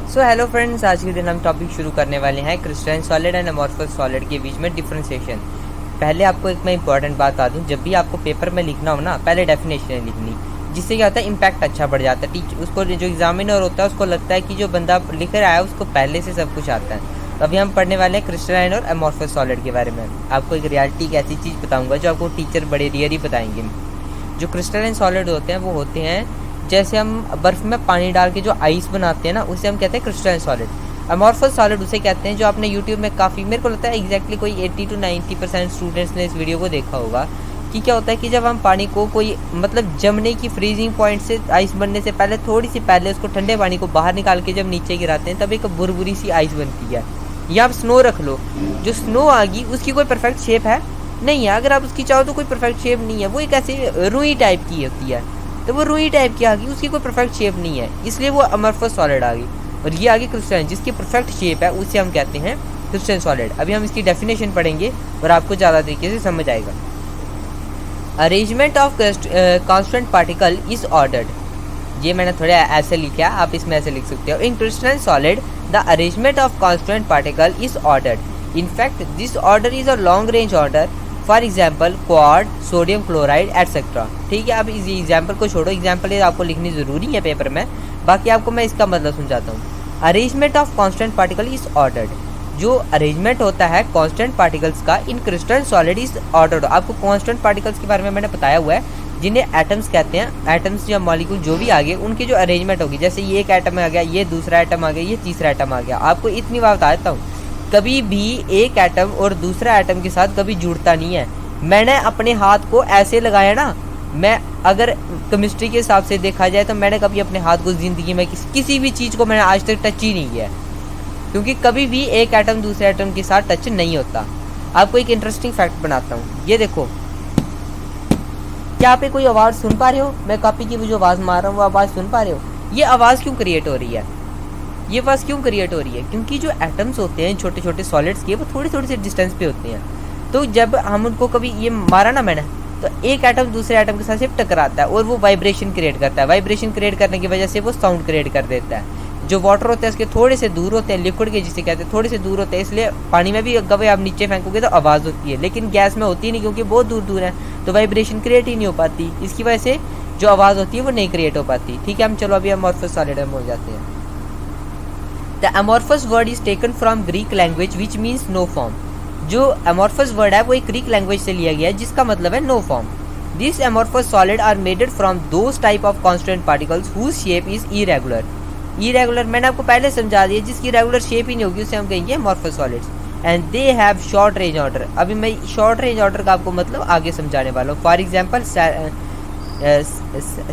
So hello friends, आज के दिन हम टॉपिक शुरू करने वाले हैं crystalline solid and amorphous solid के बीच में डिफरेंशिएशन। पहले आपको एक मैं इंपॉर्टेंट बात बता दूं, जब भी आपको पेपर में लिखना हो ना, पहले डेफिनेशन लिखनी, जिससे क्या होता है इम्पैक्ट अच्छा बढ़ जाता है। उसको जो एग्जामिनर होता है उसको लगता है कि जो बंदा लिख रहा है उसको पहले से सब कुछ आता है। तो अभी हम पढ़ने वाले हैं क्रिस्टलाइन और अमॉर्फस सॉलिड के बारे में। आपको एक रियलिटी की ऐसी चीज़ बताऊँगा जो आपको टीचर बड़े रियर ही बताएंगे। जो क्रिस्टलाइन सॉलिड होते हैं वो होते हैं जैसे हम बर्फ़ में पानी डाल के जो आइस बनाते हैं ना, उसे हम कहते हैं क्रिस्टलाइन सॉलिड। अमॉर्फस सॉलिड उसे कहते हैं जो आपने यूट्यूब में काफ़ी, मेरे को लगता है एग्जैक्टली कोई 80 to 90% स्टूडेंट्स ने इस वीडियो को देखा होगा कि क्या होता है कि जब हम पानी को कोई मतलब जमने की फ्रीजिंग पॉइंट से, आइस बनने से पहले थोड़ी सी पहले उसको ठंडे पानी को बाहर निकाल के जब नीचे गिराते हैं तब एक बुरबुरी सी आइस बनती है। या आप स्नो रख लो, जो स्नो आ गई उसकी कोई परफेक्ट शेप है नहीं है। अगर आप उसकी चाहो तो कोई परफेक्ट शेप नहीं है, वो एक ऐसे रुई टाइप की होती है। तो वो रुई टाइप की आ गई, उसकी कोई परफेक्ट शेप नहीं है, इसलिए वो अमॉर्फस सॉलिड आ गई। और ये आ गई क्रिस्टलाइन, जिसकी परफेक्ट शेप है उसे हम कहते हैं क्रिस्टलाइन सॉलिड। अभी हम इसकी डेफिनेशन पढ़ेंगे और आपको ज़्यादा तरीके से समझ आएगा। Arrangement of constant particle is ordered, ये मैंने थोड़ा ऐसे लिखा है, आप इसमें ऐसे लिख सकते हो। In crystalline solid the arrangement of constant particle is ordered. In fact this order is a long range order, for example quartz, sodium chloride etcetera. ठीक है, अब इस एग्जाम्पल को छोड़ो, एग्जाम्पल ये आपको लिखनी ज़रूरी है पेपर में, बाकी आपको मैं इसका मतलब समझाता हूँ। Arrangement of constant particle is ordered, जो अरेंजमेंट होता है कांस्टेंट पार्टिकल्स का इन क्रिस्टलाइन सॉलिड इज ऑर्डर्ड। आपको कांस्टेंट पार्टिकल्स के बारे में मैंने बताया हुआ है, जिन्हें एटम्स कहते हैं। एटम्स या मॉलिक्यूल जो भी आ गए उनकी जो अरेंजमेंट होगी, जैसे ये एक एटम आ गया, ये दूसरा एटम आ गया, ये तीसरा एटम आ गया। आपको इतनी बात बता देता हूँ, कभी भी एक एटम और दूसरा एटम के साथ कभी जुड़ता नहीं है। मैंने अपने हाथ को ऐसे लगाया ना, मैं अगर केमिस्ट्री के हिसाब से देखा जाए तो मैंने कभी अपने हाथ को ज़िंदगी में किसी भी चीज़ को मैंने आज तक टच ही नहीं किया, क्योंकि कभी भी एक एटम दूसरे एटम के साथ टच नहीं होता। आपको एक इंटरेस्टिंग फैक्ट बनाता हूँ, ये देखो, क्या आप कोई आवाज़ सुन पा रहे हो? मैं कॉपी की जो आवाज़ मार रहा हूँ वो आवाज़ सुन पा रहे हो? ये आवाज़ क्यों क्रिएट हो रही है? ये आवाज़ क्यों क्रिएट हो रही है? क्योंकि जो एटम्स होते हैं छोटे छोटे सॉलिड्स के, वो थोड़ी थोड़ी सी डिस्टेंस पे होते हैं। तो जब हम उनको कभी ये मारा ना मैंने, तो एक एटम दूसरे एटम के साथ सिर्फ टकराता है और वो वाइब्रेशन क्रिएट करता है। वाइब्रेशन क्रिएट करने की वजह से वो साउंड क्रिएट कर देता है। जो वाटर होता है उसके थोड़े से दूर होते हैं, लिक्विड के जिसे कहते हैं थोड़े से दूर होते हैं, इसलिए पानी में भी कभी आप नीचे फेंकोगे तो आवाज़ होती है, लेकिन गैस में होती नहीं, क्योंकि बहुत दूर दूर है, तो वाइब्रेशन क्रिएट ही नहीं हो पाती। इसकी वजह से जो आवाज़ होती है वो नहीं क्रिएट हो पाती। ठीक है, हम चलो अभी अमॉर्फस सॉलिड में हो जाते हैं। The amorphous word is taken from Greek language which means no form. जो अमॉर्फस वर्ड है वो एक ग्रीक लैंग्वेज से लिया गया है, जिसका मतलब है no form. This amorphous solid are maded from those type of constant particles whose shape is irregular. Irregular मैंने आपको पहले समझा दिया, जिसकी रेगुलर शेप ही नहीं होगी उसे हम कहेंगे amorphous solids. And they have short range order. अभी मैं शॉर्ट रेंज ऑर्डर का आपको मतलब आगे समझाने वाला हूँ। For example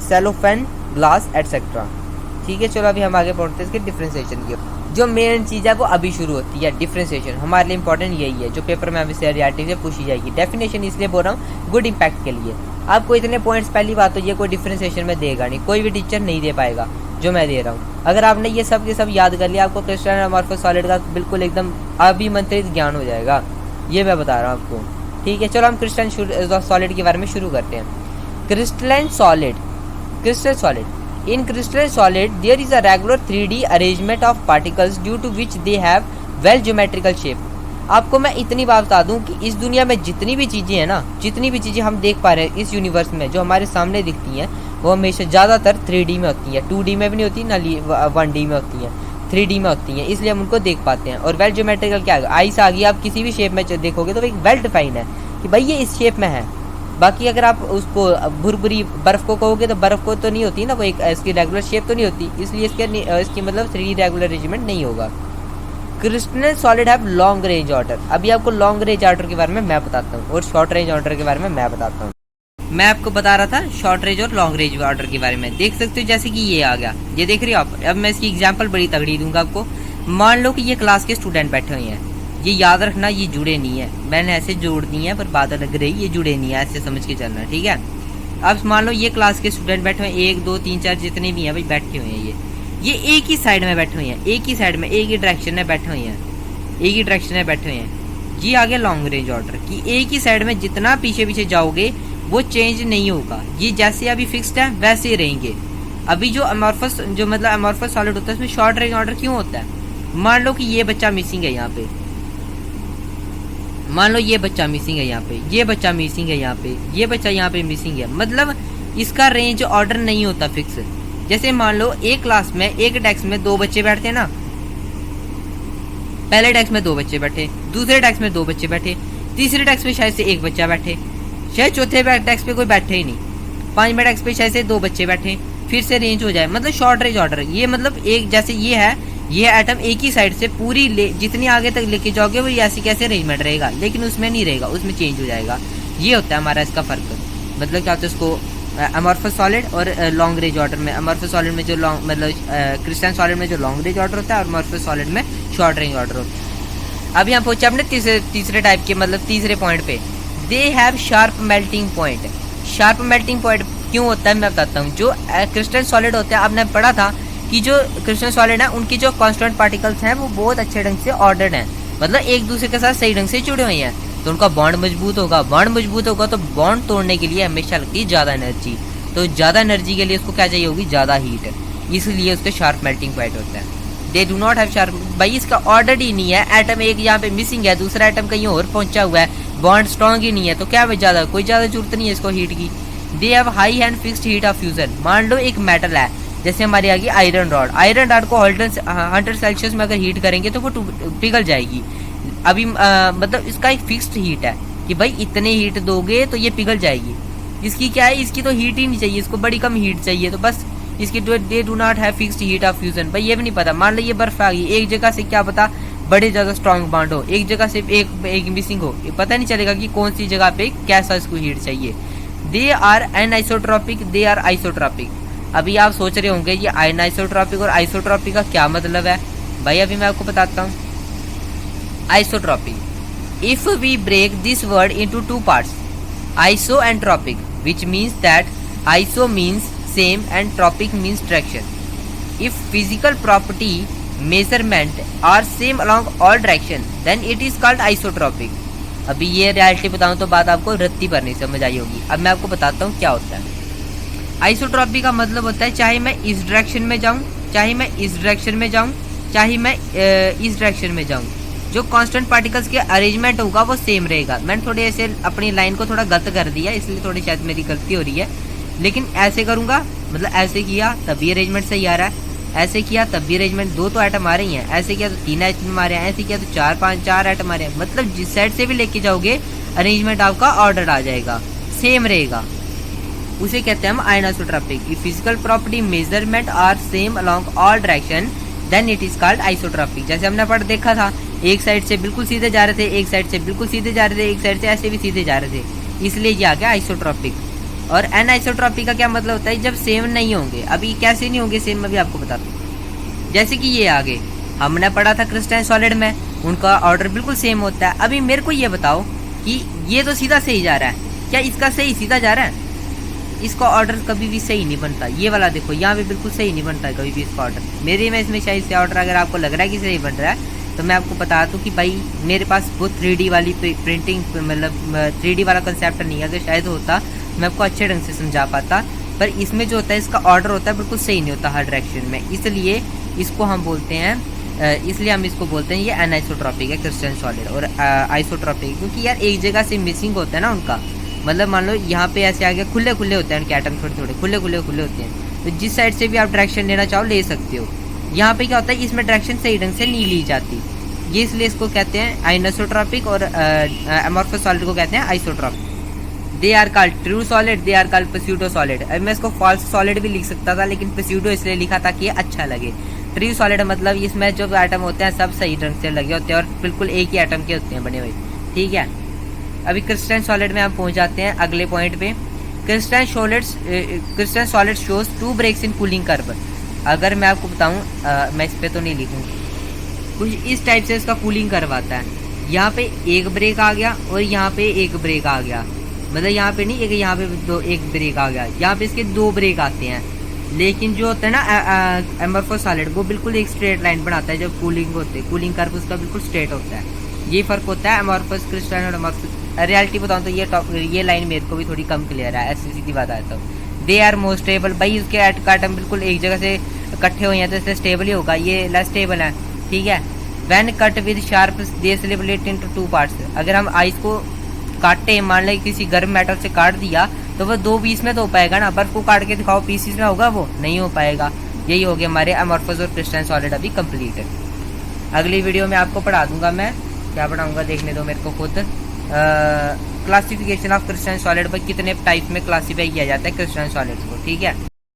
cellophane, glass etcetera. ठीक है, चलो अभी हम आगे पढ़ते हैं इसके डिफ्रेंसिएशन की। जो मेन चीज़ है वो अभी शुरू होती है, डिफ्रेंसिएशन। हमारे लिए इंपॉर्टेंट यही है, जो पेपर में अभी से रियलिटी से पूछी जाएगी। डेफिनेशन इसलिए बोल रहा हूँ गुड इम्पैक्ट के लिए। आपको इतने पॉइंट्स, पहली बात तो ये कोई डिफ्रेंसिएशन में देगा नहीं, कोई भी टीचर नहीं दे पाएगा जो मैं दे रहा हूँ। अगर आपने ये सब के सब याद कर लिया, आपको क्रिस्टलाइन अमॉर्फस सॉलिड का बिल्कुल एकदम अभिमंत्रित ज्ञान हो जाएगा, ये मैं बता रहा हूँ आपको। ठीक है, चलो हम क्रिस्टलाइन सॉलिड के बारे में शुरू करते हैं। Crystalline solid, crystal solid. In crystalline solid, there is a regular 3D arrangement of particles due to which they have well geometrical shape. आपको मैं इतनी बात बता दूं कि इस दुनिया में जितनी भी चीज़ें हैं ना, जितनी भी चीज़ें हम देख पा रहे हैं इस यूनिवर्स में, जो हमारे सामने दिखती हैं, वो हमेशा ज़्यादातर 3D में होती हैं। 2D में भी नहीं होती ना, 1D में होती हैं, 3D में होती हैं, इसलिए हम उनको देख पाते हैं। और वेल ज्योमेट्रिकल क्या है? आइस आ गई, आप किसी भी शेप में देखोगे तो एक वेल डिफाइन है कि भाई ये इस शेप में है। बाकी अगर आप उसको भुरभुरी बर्फ़ को कहोगे तो बर्फ़ को तो नहीं होती ना, वो एक इसकी रेगुलर शेप तो नहीं होती, इसलिए इसकी मतलब 3D रेगुलर अरेंजमेंट नहीं होगा। Crystalline solid have long range order. अभी आपको लॉन्ग रेंज ऑर्डर के बारे में मैं बताता हूँ और शॉर्ट रेंज ऑर्डर के बारे में मैं बताता हूँ। मैं आपको बता रहा था शॉर्ट रेंज और लॉन्ग रेंज ऑर्डर के बारे में। देख सकते हो जैसे कि ये आ गया, ये देख रहे हो आप। अब मैं इसकी एग्जाम्पल बड़ी तगड़ी दूंगा आपको। मान लो कि ये क्लास के स्टूडेंट बैठे हुए हैं, ये याद रखना ये जुड़े नहीं है, मैंने ऐसे जोड़ दी है पर बात लग रही, ये जुड़े नहीं है, ऐसे समझ के चलना। ठीक है, अब मान लो ये क्लास के स्टूडेंट बैठे हुए हैं, 1 2 3 4 जितने भी हैं भाई बैठे हुए हैं। ये एक ही साइड में बैठे हुए हैं, एक ही साइड में, एक ही डायरेक्शन में बैठे हुए हैं, एक ही डायरेक्शन में बैठे हुए हैं। ये आ गया लॉन्ग रेंज ऑर्डर कि एक ही साइड में जितना पीछे पीछे जाओगे वो चेंज नहीं होगा, ये जैसे अभी फिक्स्ड है वैसे ही रहेंगे। अभी जो अमॉर्फस जो मतलब अमॉर्फस सॉलिड होता है उसमें शॉर्ट रेंज ऑर्डर क्यों होता है? मान लो कि ये बच्चा मिसिंग है यहाँ पे, मान लो ये बच्चा मिसिंग है यहाँ पे, ये बच्चा मिसिंग है यहाँ पे, ये बच्चा यहाँ पे मिसिंग है, मतलब इसका रेंज ऑर्डर नहीं होता फिक्स। जैसे मान लो एक क्लास में एक डेस्क में 2 बच्चे बैठते हैं ना, पहले डेस्क में 2 बच्चे बैठे, दूसरे डेस्क में 2 बच्चे बैठे, तीसरे डेस्क पे शायद से 1 बच्चा बैठे, शायद चौथे डेस्क पे कोई बैठे ही नहीं, 5वें डेस्क पे शायद से 2 बच्चे बैठे, फिर से रेंज हो जाए, मतलब शॉर्ट रेंज ऑर्डर। ये मतलब एक जैसे ये है, ये एटम एक ही साइड से पूरी जितनी आगे तक लेके जाओगे वो ऐसी कैसे अरेंजमेंट रहेगा, लेकिन उसमें नहीं रहेगा, उसमें चेंज हो जाएगा। ये होता है हमारा इसका फर्क। मतलब क्या होता है इसको अमॉर्फस सॉलिड और लॉन्ग रेंज ऑर्डर में, अमॉर्फस सॉलिड में जो लॉन्ग मतलब क्रिस्टलाइन सॉलिड में जो लॉन्ग रेंज ऑर्डर होता है और अमॉर्फस सॉलिड में शॉर्ट रेंज ऑर्डर होता है। अब यहाँ पहुंचे अपने तीसरे टाइप के मतलब तीसरे पॉइंट पे, they have sharp melting point. Sharp melting point क्यों होता है मैं बताता हूँ। जो क्रिस्टल सॉलिड होते हैं, आपने पढ़ा था कि जो क्रिस्टल सॉलिड है उनकी जो कांस्टेंट पार्टिकल्स हैं वो बहुत अच्छे ढंग से ऑर्डर्ड हैं, मतलब एक दूसरे के साथ सही ढंग से जुड़े हुए हैं, तो उनका बॉन्ड मजबूत होगा। बॉन्ड मजबूत होगा तो बॉन्ड तोड़ने के लिए हमेशा लगती है ज़्यादा एनर्जी, तो ज़्यादा एनर्जी के लिए उसको क्या चाहिए होगी, ज़्यादा हीट, इसलिए उसका शार्प मेल्टिंग पॉइंट होता है। They do not have sharp, भाई इसका ऑर्डर ही नहीं है, एटम एक यहाँ पे मिसिंग है, दूसरा एटम कहीं और पहुंचा हुआ है, बॉन्ड स्ट्रॉन्ग ही नहीं है, तो क्या भाई ज़्यादा कोई ज़्यादा जरूरत नहीं है इसको हीट की। They have high and fixed heat of fusion. मान लो एक मेटल है, जैसे हमारी आ गई आयरन रॉड, आयरन रॉड को 100 सेल्सियस में अगर हीट करेंगे तो वो पिघल जाएगी। अभी मतलब इसका एक फिक्स्ड हीट है कि भाई इतने हीट दोगे तो ये पिघल जाएगी। इसकी क्या है, इसकी तो हीट ही नहीं चाहिए, इसको बड़ी कम हीट चाहिए, तो बस इसकी they do not have fixed heat of fusion. भाई ये भी नहीं पता, मान लो ये बर्फ आ गई, एक जगह से क्या पता बड़े ज़्यादा स्ट्रॉन्ग बॉन्ड हो, एक जगह से एक मिसिंग हो, ये पता नहीं चलेगा कि कौन सी जगह पे कैसा इसको हीट चाहिए। They are anisotropic, they are isotropic. अभी आप सोच रहे होंगे ये एनाइसोट्रॉपिक और आइसोट्रॉपिक का क्या मतलब है। भाई अभी मैं आपको बताता हूँ। Isotropic, if we break this word into 2 parts, iso and tropic, which means that iso means same and tropic means direction. If physical property measurement are same along all direction, then it is called isotropic. अभी ये reality बताऊं तो बात आपको रत्ती पर नहीं समझ आई होगी। अब मैं आपको बताता हूँ क्या होता है। आइसोट्रॉपिक का मतलब होता है चाहे मैं इस डायरेक्शन में जाऊँ, चाहे मैं इस डायरेक्शन में जाऊँ, चाहे मैं इस डायरेक्शन में जाऊँ, जो कांस्टेंट पार्टिकल्स के अरेंजमेंट होगा वो सेम रहेगा। मैंने थोड़े ऐसे अपनी लाइन को थोड़ा गलत कर दिया, इसलिए थोड़ी शायद मेरी गलती हो रही है, लेकिन ऐसे करूँगा मतलब ऐसे किया तब भी अरेंजमेंट सही आ रहा है, ऐसे किया तब भी अरेंजमेंट, 2 तो आइटम आ रही हैं, ऐसे किया तो 3 आइटम आ रहे हैं, ऐसे किया तो 4 आइटम आ रहे हैं, मतलब जिस साइड से भी लेके जाओगे अरेंजमेंट आपका ऑर्डर आ जाएगा, सेम रहेगा। उसे कहते हैं हम isotropic. If physical property measurement are same along all direction then it is called isotropic. जैसे हमने पढ़ देखा था, एक साइड से बिल्कुल सीधे जा रहे थे, एक साइड से बिल्कुल सीधे जा रहे थे, एक साइड से ऐसे भी सीधे जा रहे थे, इसलिए ये आ गया आइसोट्रॉपिक। और एनआइसोट्रॉपिक का क्या मतलब होता है, जब सेम नहीं होंगे। अभी कैसे नहीं होंगे सेम, अभी आपको बताता हूँ। जैसे कि ये आगे हमने पढ़ा था क्रिस्टलाइन सॉलिड में, उनका ऑर्डर बिल्कुल सेम होता है। अभी मेरे को ये बताओ कि ये तो सीधा सही जा रहा है, क्या इसका सही सीधा जा रहा है? इसका ऑर्डर कभी भी सही नहीं बनता। ये वाला देखो यहाँ पे बिल्कुल सही नहीं बनता है कभी भी इसका ऑर्डर। मेरे में इसमें शायद से ऑर्डर अगर आपको लग रहा है कि सही बन रहा है तो मैं आपको बता दूं कि भाई मेरे पास वो 3D वाली प्रिंटिंग मतलब 3D वाला कंसेप्ट नहीं है। अगर शायद होता मैं आपको अच्छे ढंग से समझा पाता, पर इसमें जो होता है इसका ऑर्डर होता है बिल्कुल सही नहीं होता हर डायरेक्शन में, इसलिए इसको हम बोलते हैं, इसलिए हम इसको बोलते हैं ये एनाइसोट्रॉपिक है क्रिस्टलाइन सॉलिड। और आइसोट्रॉपिक क्योंकि यार एक जगह से मिसिंग होता है ना उनका, मतलब मान लो यहाँ पे ऐसे आ गया, खुले खुले होते हैं उनके एटम, थोड़े थोड़े खुले खुले होते हैं, तो जिस साइड से भी आप डायरेक्शन लेना चाहो ले सकते हो। यहाँ पे क्या होता है, इसमें डायरेक्शन सही ढंग से नहीं ली जाती, ये इसलिए इसको कहते हैं आइसोट्रॉपिक। और अमॉर्फस सॉलिड को कहते हैं isotropic. They are called true solid, they are called pseudo solid. अब मैं इसको फॉल्स सॉलिड भी लिख सकता था, लेकिन प्स्यूडो इसलिए लिखा ताकि ये अच्छा लगे। ट्रू सॉलिड मतलब इसमें जो आइटम होते हैं सब सही ढंग से लगे होते हैं और बिल्कुल एक ही आइटम के होते हैं बने हुए, ठीक है। अभी क्रिस्टलाइन सॉलिड में हम पहुंच जाते हैं अगले पॉइंट पे। Crystalline solid shows 2 breaks in cooling curve. अगर मैं आपको बताऊं, मैं इस पे तो नहीं लिखूंगा, कुछ इस टाइप से इसका कूलिंग कर्व आता है। यहाँ पे एक ब्रेक आ गया और यहाँ पे एक ब्रेक आ गया, मतलब यहाँ पे नहीं, एक यहाँ पे एक ब्रेक आ गया, यहाँ पे इसके 2 ब्रेक आते हैं। लेकिन जो होता है ना अमॉर्फस सॉलिड, वो बिल्कुल एक स्ट्रेट लाइन बनाता है जब कूलिंग होते हैं, कूलिंग कर्व उसका बिल्कुल स्ट्रेट होता है। ये फर्क होता है अमॉर्फस क्रिस्टलाइन और अमॉर्फस। रियलिटी बताऊं तो ये लाइन मेरे को भी थोड़ी कम क्लियर है, ऐसी सीधी बात है। तो दे आर मोर स्टेबल, भाई उसके एटम बिल्कुल एक जगह से इकट्ठे हुए हैं तो इसलिए स्टेबल ही होगा, ये लेस स्टेबल है, ठीक है। When cut with sharp they split into two parts, अगर हम आइस को काटे, मान लें किसी गर्म मेटल से काट दिया तो वो दो पीस में तो हो पाएगा ना, बर्फ को काट के दिखाओ पीसीस में होगा, वो नहीं हो पाएगा। यही हो गया हमारे अमॉर्फस और क्रिस्टलाइन सॉलिड अभी कंप्लीट है। अगली वीडियो में आपको पढ़ा दूंगा, मैं क्या पढ़ाऊंगा देखने दो मेरे को खुद। क्लासिफिकेशन ऑफ क्रिस्टलाइन सॉलिड पर कितने टाइप में क्लासीफाई किया जाता है क्रिस्टलाइन सॉलिड्स को, ठीक है।